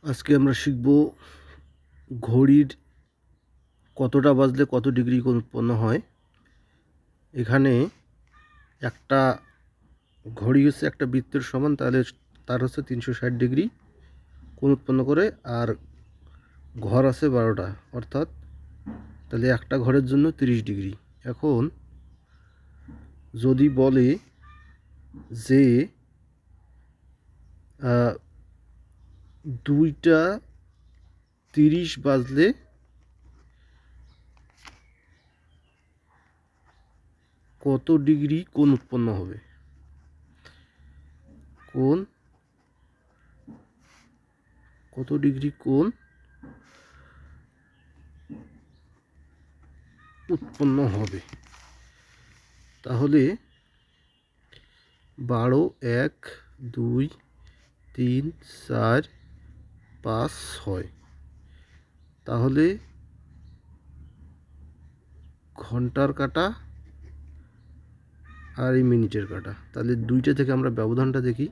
আজকে আমরা শিখব ঘড়ির কতটা বাজলে কত ডিগ্রি কোণ উৎপন্ন হয়। এখানে একটা ঘড়ি হচ্ছে একটা বৃত্তের সমান, তাহলে তার হচ্ছে 360 ডিগ্রি কোণ উৎপন্ন করে, আর ঘর আছে 12টা, অর্থাৎ তাহলে একটা ঘরের জন্য 30 ডিগ্রি। এখন যদি বলে যে 2টা 30 বাজলে কত ডিগ্রি কোণ উৎপন্ন হবে, কত ডিগ্রি কোণ উৎপন্ন হবে, তাহলে 12, 1, 2, 3, 4, 5, 6, তাহলে ঘন্টার কাঁটা আর এই মিনিটের কাঁটা, তাহলে দুইটা থেকে আমরা ব্যবধানটা দেখি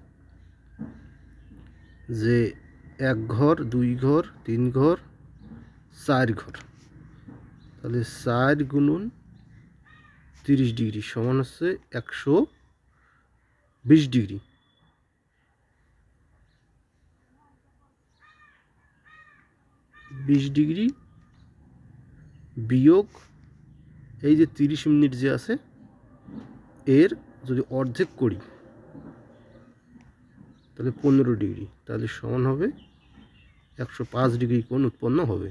যে 1 ঘর, 2 ঘর, 3 ঘর, 4 ঘর, তাহলে 4 গুণন 30 ডিগ্রি সমান হচ্ছে 120 ডিগ্রি। 20 ডিগ্রি বিয়োগ এই যে 30 মিনিট যে আছে, এর যদি অর্ধেক করি তাহলে 15 ডিগ্রি, তাহলে সমান হবে 105 ডিগ্রি কোণ উৎপন্ন হবে।